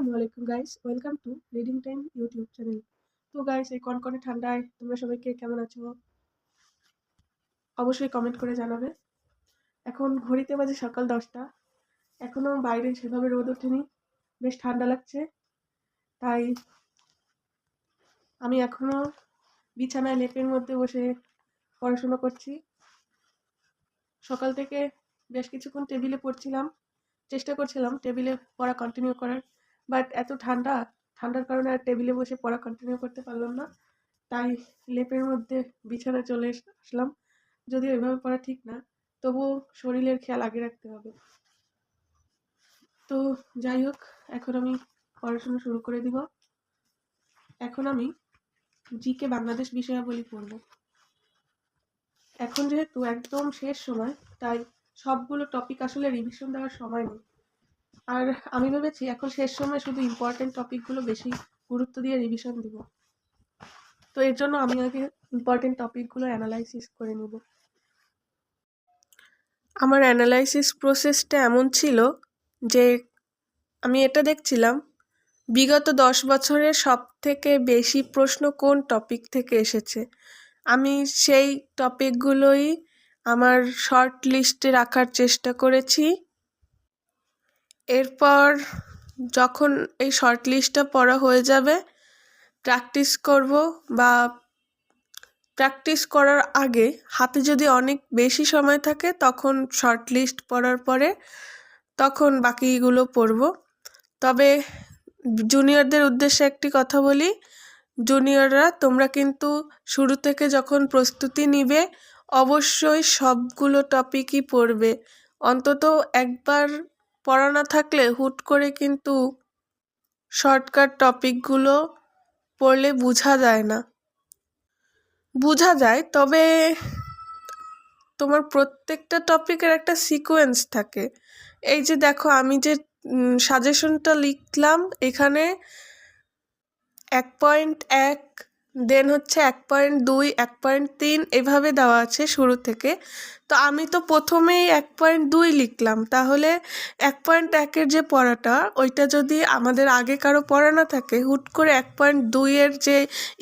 আসসালামু আলাইকুম guys, welcome to reading time YouTube channel. তো গাইস, এই কনকনে ঠান্ডায় তোমরা সবাই কে কেমন আছো অবশ্যই কমেন্ট করে জানাবে। এখন ঘড়িতে বাজে সকাল 10টা, এখনো বাইরে সেভাবে রোদ ওঠেনি, বেশ ঠান্ডা লাগছে। তাই আমি এখনো বিছানায় লেপের মধ্যে বসে পড়াশোনা করছি। সকাল থেকে বেশ কিছুক্ষণ টেবিলে পড়ছিলাম, চেষ্টা করছিলাম টেবিলে পড়া কন্টিনিউ করার, বাট এত ঠান্ডার কারণে আর টেবিলে বসে পড়া কন্টিনিউ করতে পারলাম না। তাই লেপের মধ্যে বিছানায় চলে আসলাম। যদিও এভাবে পড়া ঠিক না, তবুও শরীরের খেয়াল আগে রাখতে হবে। তো যাই হোক, এখন আমি পড়াশোনা শুরু করে দিব। এখন আমি জিকে বাংলাদেশ বিষয়াবলী পড়ব। এখন যেহেতু একদম শেষ সময়, তাই সবগুলো টপিক আসলে রিভিশন দেওয়ার সময় নেই। আর আমি ভেবেছি এখন শেষ সময় শুধু ইম্পর্টেন্ট টপিকগুলো বেশি গুরুত্ব দিয়ে রিভিশন দিব। তো এর জন্য আমি আগে ইম্পর্টেন্ট টপিকগুলো অ্যানালাইসিস করে নিব। আমার অ্যানালাইসিস প্রসেসটা এমন ছিল যে আমি এটা দেখছিলাম বিগত 10 বছরের সবথেকে বেশি প্রশ্ন কোন টপিক থেকে এসেছে। আমি সেই টপিকগুলোই আমার শর্ট লিস্টে রাখার চেষ্টা করেছি। এরপর যখন এই শর্ট লিস্টটা পড়া হয়ে যাবে, প্র্যাকটিস করব, বা প্র্যাকটিস করার আগে হাতে যদি অনেক বেশি সময় থাকে তখন শর্ট লিস্ট পড়ার পরে তখন বাকিগুলো পড়ব। তবে জুনিয়রদের উদ্দেশ্যে একটি কথা বলি, জুনিয়ররা তোমরা কিন্তু শুরু থেকে যখন প্রস্তুতি নিবে অবশ্যই সবগুলো টপিকই পড়বে। অন্তত একবার পড়া না থাকলে হুট করে কিন্তু শর্টকাট টপিকগুলো পড়লে বোঝা যায় না। বোঝা যায়, তবে তোমার প্রত্যেকটা টপিকের একটা সিকোয়েন্স থাকে। এই যে দেখো, আমি যে সাজেশনটা লিখলাম, এখানে 1.1, দেন হচ্ছে 1.2, 1.3 এভাবে দেওয়া আছে শুরু থেকে। তো আমি তো প্রথমেই 1.2 লিখলাম, তাহলে 1.1-এর যে পড়াটা, ওইটা যদি আমাদের আগে কারো পড়া না থাকে, হুট করে 1.2-এর যে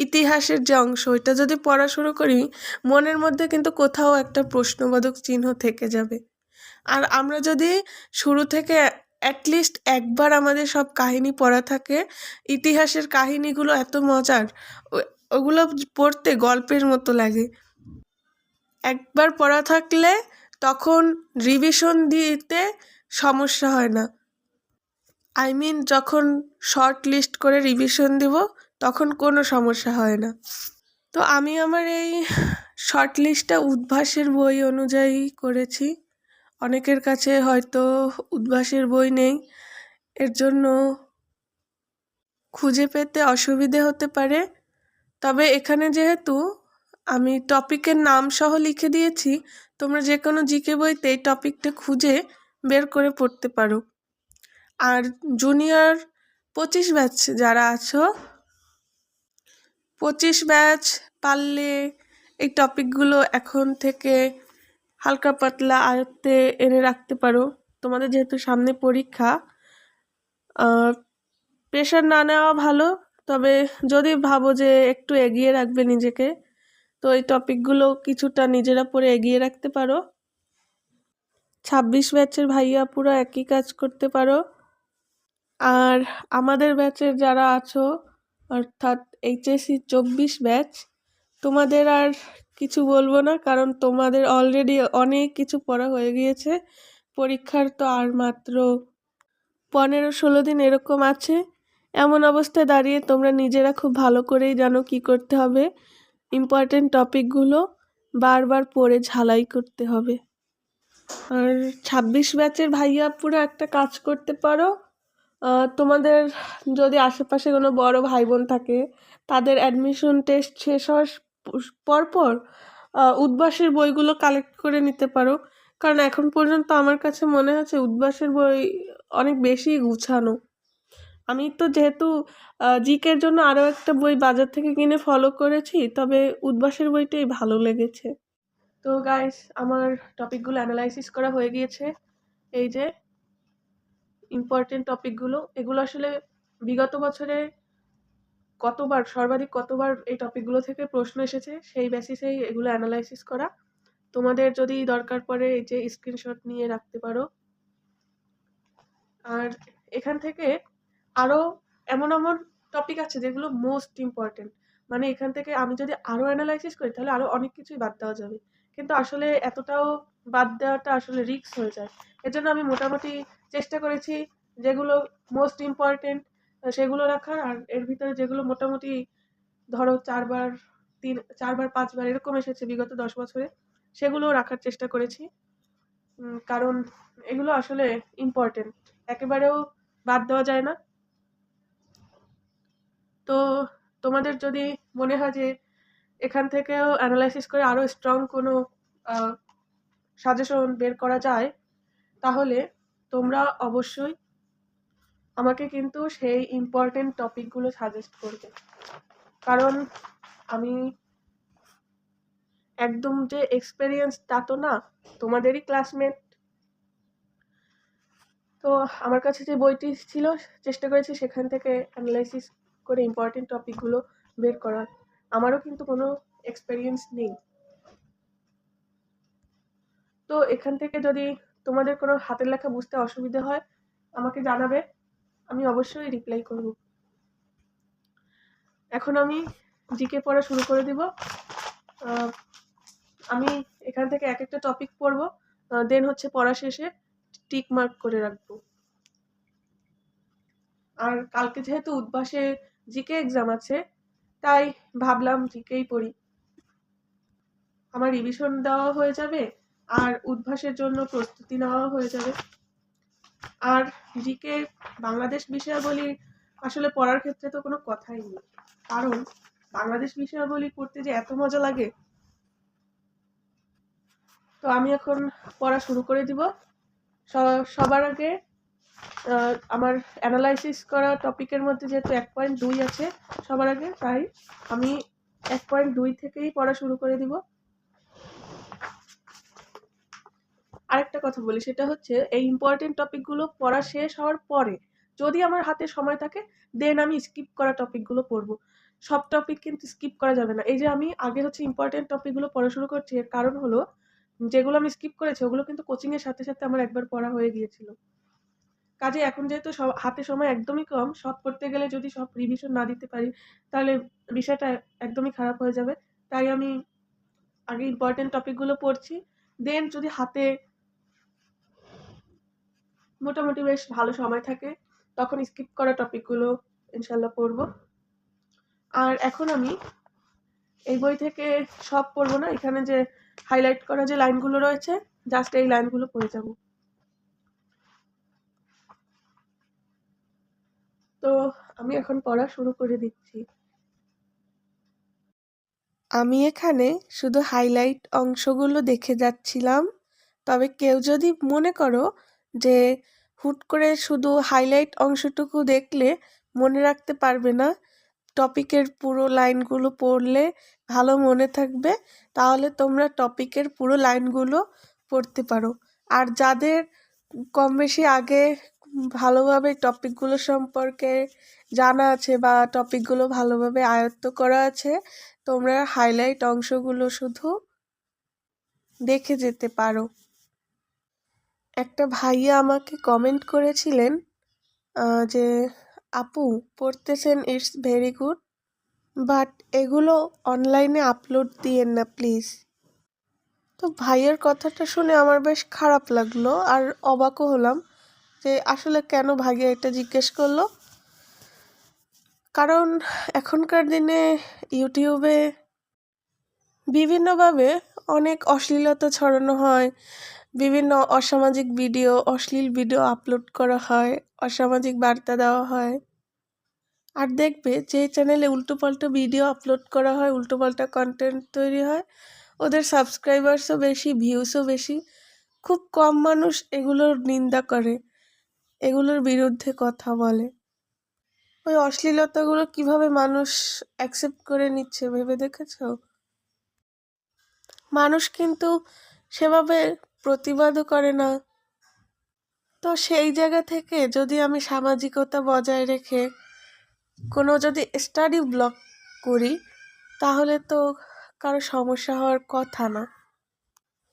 ইতিহাসের যে অংশ, ওইটা যদি পড়া শুরু করি, মনের মধ্যে কিন্তু কোথাও একটা প্রশ্নবোধক চিহ্ন থেকে যাবে। আর আমরা যদি শুরু থেকে অ্যাটলিস্ট একবার আমাদের সব কাহিনী পড়া থাকে, ইতিহাসের কাহিনীগুলো এত মজার, ওগুলো পড়তে গল্পের মতো লাগে। একবার পড়া থাকলে তখন রিভিশন দিতে সমস্যা হয় না। যখন শর্ট লিস্ট করে রিভিশন দিব তখন কোনো সমস্যা হয় না। তো আমি আমার এই শর্ট লিস্টটা উদ্ভাসের বই অনুযায়ী করেছি। অনেকের কাছে হয়তো উদ্ভাসের বই নেই, এর জন্য খুঁজে পেতে অসুবিধে হতে পারে। তবে এখানে যেহেতু আমি টপিকের নাম সহ লিখে দিয়েছি, তোমরা যে কোনো জিকে বইতে এই টপিকটা খুঁজে বের করে পড়তে পারো। আর জুনিয়র 25 ব্যাচ যারা আছো, 25 ব্যাচ পারলে এই টপিকগুলো এখন থেকে হালকা পাতলা আয়ত্তে এনে রাখতে পারো। তোমাদের যেহেতু সামনে পরীক্ষা, প্রেশার না নেওয়া ভালো। তবে যদি ভাবো যে একটু এগিয়ে রাখবে নিজেকে, তো এই টপিকগুলো কিছুটা নিজেরা পড়ে এগিয়ে রাখতে পারো। 26 ব্যাচের ভাইয়া পুরো একই কাজ করতে পারো। আর আমাদের ব্যাচের যারা আছো, অর্থাৎ এইচএসসি 24 ব্যাচ, তোমাদের আর কিছু বলবো না, কারণ তোমাদের অলরেডি অনেক কিছু পড়া হয়ে গিয়েছে। পরীক্ষার তো আর মাত্র 15-16 দিন এরকম আছে। এমন অবস্থায় দাঁড়িয়ে তোমরা নিজেরা খুব ভালো করেই জানো কি করতে হবে। ইম্পর্টেন্ট টপিকগুলো বারবার পড়ে ঝালাই করতে হবে। আর 26 ব্যাচের ভাইয়া পুরো একটা কাজ করতে পারো, তোমাদের যদি আশেপাশে কোনো বড় ভাই বোন থাকে, তাদের অ্যাডমিশন টেস্ট শেষ হওয়ার পরপর উদ্ভাসের বইগুলো কালেক্ট করে নিতে পারো। কারণ এখন পর্যন্ত আমার কাছে মনে হচ্ছে উদ্ভাসের বই অনেক বেশি গুছানো। আমি তো যেহেতু জিকের জন্য আরও একটা বই বাজার থেকে কিনে ফলো করেছি, তবে উদ্ভাসের বইটাই ভালো লেগেছে। তো গাইস, আমার টপিকগুলো অ্যানালাইসিস করা হয়ে গিয়েছে। এই যে ইম্পর্টেন্ট টপিকগুলো, এগুলো আসলে বিগত বছরে সর্বাধিক কতবার এই টপিকগুলো থেকে প্রশ্ন এসেছে সেই বেসিসেই এগুলো অ্যানালাইসিস করা। তোমাদের যদি দরকার পড়ে এই যে স্ক্রিনশট নিয়ে রাখতে পারো। আর এখান থেকে আরো এমন এমন টপিক আছে যেগুলো মোস্ট ইম্পর্টেন্ট, মানে এখান থেকে আমি যদি আরো অ্যানালাইসিস করি তাহলে আরো অনেক কিছুই বাদ দেওয়া যাবে, কিন্তু আসলে এতটাও বাদ দেওয়াটা আসলে রিস্ক হয়ে যায়। এজন্য আমি মোটামুটি চেষ্টা করেছি যেগুলো মোস্ট ইম্পর্টেন্ট সেগুলো রাখার, আর এর ভিতরে যেগুলো মোটামুটি ধরো 4বার 5বার এরকম এসেছে বিগত 10 বছরে, সেগুলো রাখার চেষ্টা করেছি। কারণ এগুলো আসলে ইম্পর্টেন্ট, একেবারেও বাদ দেওয়া যায় না। তো তোমাদের যদি মনে হয় যে এখান থেকেও অ্যানালাইসিস করে আরো স্ট্রং কোনো সাজেশন বের করা যায়, তাহলে তোমরা অবশ্যই আমাকে কিন্তু সেই ইম্পর্টেন্ট টপিকগুলো সাজেস্ট করবে। কারণ আমি একদম যে এক্সপেরিয়েন্স তা তো না, তোমাদেরই ক্লাসমেট। তো আমার কাছে যে বইটি ছিল চেষ্টা করেছি সেখান থেকে অ্যানালাইসিস করে ইম্পর্টেন্ট টপিকগুলো বের করার। আমারও কিন্তু কোনো এক্সপেরিয়েন্স নেই। তো এখান থেকে যদি তোমাদের কোনো হাতের লেখা বুঝতে অসুবিধা হয় আমাকে জানাবে, আমি অবশ্যই রিপ্লাই করব। এখন আমি জিকে পড়া শুরু করে দিব। আমি এখান থেকে এক একটা টপিক পড়বো, দেন হচ্ছে পড়া শেষে টিক মার্ক করে রাখবো। আর কালকে যেহেতু উদ্ভাসে জিকে এক্সাম আছে, তাই ভাবলাম জিকেই পড়ি, আমার রিভিশন দেওয়া হয়ে যাবে আর উদ্ভাসের জন্য প্রস্তুতি নেওয়া হয়ে যাবে। আর জিকে বাংলাদেশ বিষয়াবলী আসলে পড়ার ক্ষেত্রে তো কোনো কথাই নেই, কারণ বাংলাদেশ বিষয়াবলী পড়তে যে এত মজা লাগে। তো আমি এখন পড়া শুরু করে দিব। সবার আগে আমার অ্যানালাইসিস করা টপিকের মধ্যে যেহেতু 1.2 আছে সবার আগে, তাই আমি 1.2 থেকেই পড়া শুরু করে দিব। আরেকটা কথা বলি, সেটা হচ্ছে এই ইম্পর্টেন্ট টপিকগুলো পড়া শেষ হওয়ার পরে যদি আমার হাতে সময় থাকে দেন আমি স্কিপ করা টপিকগুলো পড়বো। সব টপিক কিন্তু স্কিপ করা যাবে না। এই যে আমি আগে হচ্ছে ইম্পর্টেন্ট টপিকগুলো পড়া শুরু করছি, এর কারণ হলো যেগুলো আমি স্কিপ করেছি ওগুলো কিন্তু কোচিং এর সাথে সাথে আমার একবার পড়া হয়ে গিয়েছিল। কাজে এখন যেহেতু হাতে সময় একদমই কম, সব পড়তে গেলে যদি সব রিভিশন না দিতে পারি তাহলে বিষয়টা একদমই খারাপ হয়ে যাবে। তাই আমি আগে ইম্পর্টেন্ট টপিকগুলো পড়ছি, দেন যদি হাতে মোটামুটি বেশ ভালো সময় থাকে তখন স্কিপ করা টপিকগুলো ইনশাল্লাহ পড়বো। আর এখন আমি এই বই থেকে সব পড়বো না, এখানে যে হাইলাইট করা যে লাইনগুলো রয়েছে জাস্ট এই লাইনগুলো পড়ে যাব। তো আমি এখন পড়া শুরু করে দিচ্ছি। আমি এখানে শুধু হাইলাইট অংশগুলো দেখে যাচ্ছিলাম, তবে কেউ যদি মনে করো যে হুট করে শুধু হাইলাইট অংশটুকু দেখলে মনে রাখতে পারবে না, টপিকের পুরো লাইনগুলো পড়লে ভালো মনে থাকবে, তাহলে তোমরা টপিকের পুরো লাইনগুলো পড়তে পারো। আর যাদের কম বেশি আগে ভালোভাবে টপিকগুলো সম্পর্কে জানা আছে বা টপিকগুলো ভালোভাবে আয়ত্ত করা আছে, তোমরা হাইলাইট অংশগুলো শুধু দেখে যেতে পারো। একটা ভাইয়া আমাকে কমেন্ট করেছিলেন যে আপু পড়তেছেন, ইটস ভেরি গুড, বাট এগুলো অনলাইনে আপলোড দিয়েন না প্লিজ। তো ভাইয়ের কথাটা শুনে আমার বেশ খারাপ লাগলো আর অবাকও হলাম যে আসলে কেন ভাইয়া এটা জিজ্ঞেস করলো। কারণ এখনকার দিনে ইউটিউবে বিভিন্নভাবে অনেক অশ্লীলতা ছড়ানো হয়, বিভিন্ন অসামাজিক ভিডিও, অশ্লীল ভিডিও আপলোড করা হয়, অসামাজিক বার্তা দেওয়া হয়। আর দেখবে যে চ্যানেলে উল্টোপাল্টা ভিডিও আপলোড করা হয়, উল্টোপাল্টা কন্টেন্ট তৈরি হয়, ওদের সাবস্ক্রাইবার্সও বেশি, ভিউসও বেশি। খুব কম মানুষ এগুলোর নিন্দা করে, এগুলোর বিরুদ্ধে কথা বলে। ওই অশ্লীলতাগুলো কিভাবে মানুষ অ্যাকসেপ্ট করে নিচ্ছে ভেবে দেখেছো? মানুষ কিন্তু সেভাবে প্রতিবাদও করে না। তো সেই জায়গা থেকে যদি আমি সামাজিকতা বজায় রেখে কোনো যদি স্টাডি ব্লগ করি তাহলে তো কারো সমস্যা হওয়ার কথা না।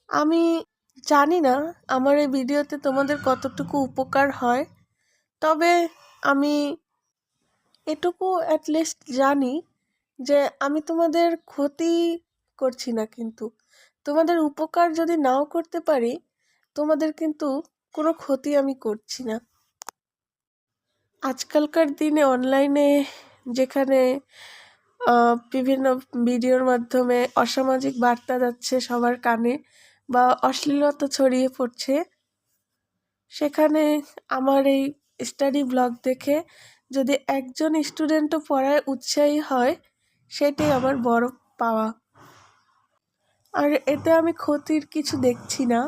আমি জানি না আমার এই ভিডিওতে তোমাদের কতটুকু উপকার হয়, তবে আমি এটুকু অ্যাটলিস্ট জানি যে আমি তোমাদের ক্ষতি করছি না, কিন্তু তোমাদের উপকার যদি নাও করতে পারি, তোমাদের কিন্তু কোনো ক্ষতি আমি করছি না। আজকালকার দিনে অনলাইনে যেখানে বিভিন্ন ভিডিওর মাধ্যমে অসামাজিক বার্তা যাচ্ছে সবার কানে বা অশ্লীলতা ছড়িয়ে পড়ছে, সেখানে আমার এই স্টাডি ব্লগ দেখে যদি একজন স্টুডেন্টও পড়ায় উৎসাহী হয়, সেটাই আমার বড় পাওয়া। আর এতে আমি ক্ষতির কিছু দেখছি না।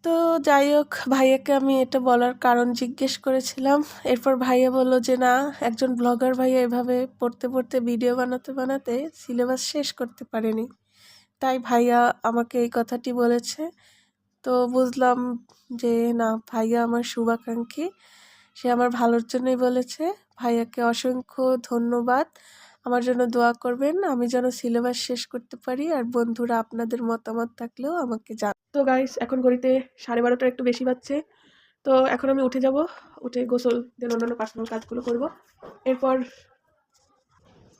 তো যাই হোক, ভাইয়াকে আমি এটা বলার কারণ জিজ্ঞেস করেছিলাম। এরপর ভাইয়া বলল যে না, একজন ব্লগার ভাইয়া এভাবে পড়তে পড়তে ভিডিও বানাতে বানাতে সিলেবাস শেষ করতে পারেনি, তাই ভাইয়া আমাকে এই কথাটি বলেছে। তো বুঝলাম যে না, ভাইয়া আমার শুভাকাঙ্ক্ষী, সে আমার ভালোর জন্যই বলেছে। ভাইয়াকে অসংখ্য ধন্যবাদ। আমার জন্য দোয়া করবেন, আমি যেন সিলেবাস শেষ করতে পারি। আর বন্ধুরা, আপনাদের মতামত থাকলেও আমাকে তো গাইস, এখন ঘড়িতে 12:30 একটু বেশি বাজছে। তো এখন আমি উঠে যাব, উঠে গোসল দেন অন্যান্য পার্সোনাল কাজগুলো করব। এরপর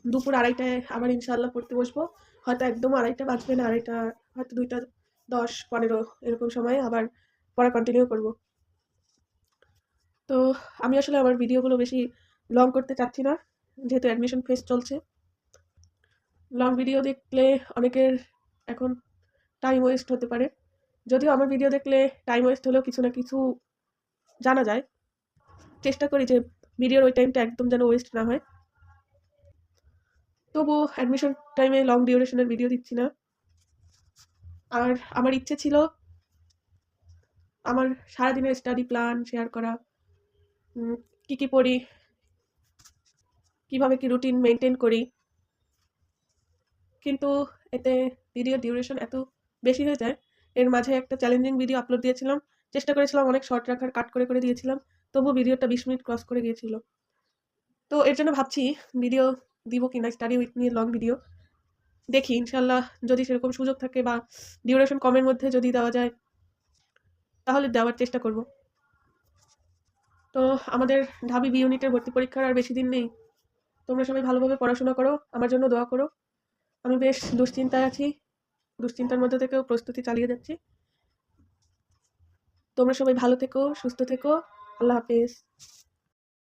দুপুর 2:30টায় আবার ইনশাআল্লাহ পড়তে বসবো। হয়তো একদম 2:30 বাজবে না, 2:30, হয়তো 2:10-15 এরকম সময়ে আবার পড়া কন্টিনিউ করব। তো আমি আসলে আমার ভিডিওগুলো বেশি লং করতে চাচ্ছি না, যেহেতু অ্যাডমিশন ফেজ চলছে। লং ভিডিও দেখলে অনেকের এখন টাইম ওয়েস্ট হতে পারে। যদিও আমার ভিডিও দেখলে টাইম ওয়েস্ট হলেও কিছু না কিছু জানা যায়। চেষ্টা করি যে ভিডিওর ওই টাইমটা একদম যেন ওয়েস্ট না হয়। তবুও অ্যাডমিশন টাইমে লং ডিউরেশনের ভিডিও দিচ্ছি না। আর আমার ইচ্ছে ছিল আমার সারাদিনের স্টাডি প্ল্যান শেয়ার করা, কী কী পড়ি, কীভাবে কি রুটিন মেনটেন করি। কিন্তু এতে ভিডিও ডিউরেশন এত বেশি হয়ে যায়। এর মাঝে একটা চ্যালেঞ্জিং ভিডিও আপলোড দিয়েছিলাম, চেষ্টা করেছিলাম অনেক শর্ট রাখার, কাট করে করে দিয়েছিলাম, তবুও ভিডিওটা 20 মিনিট ক্রস করে গিয়েছিল। তো এর জন্য ভাবছি ভিডিও দিব কিনা, স্টাডি উইথ নিয়ে লং ভিডিও। দেখি ইনশাল্লাহ যদি সেরকম সুযোগ থাকে বা ডিউরেশন কমের মধ্যে যদি দেওয়া যায় তাহলে দেওয়ার চেষ্টা করব। তো আমাদের ঢাবি বি ইউনিটের ভর্তি পরীক্ষার আর বেশি দিন নেই। তোমরা সবাই ভালোভাবে পড়াশোনা করো, আমার জন্য দোয়া করো। আমি বেশ দুশ্চিন্তায় আছি, দুশ্চিন্তার মধ্যে থেকেও প্রস্তুতি চালিয়ে যাচ্ছি। তোমরা সবাই ভালো থেকো, সুস্থ থেকো। আল্লাহ হাফেজ।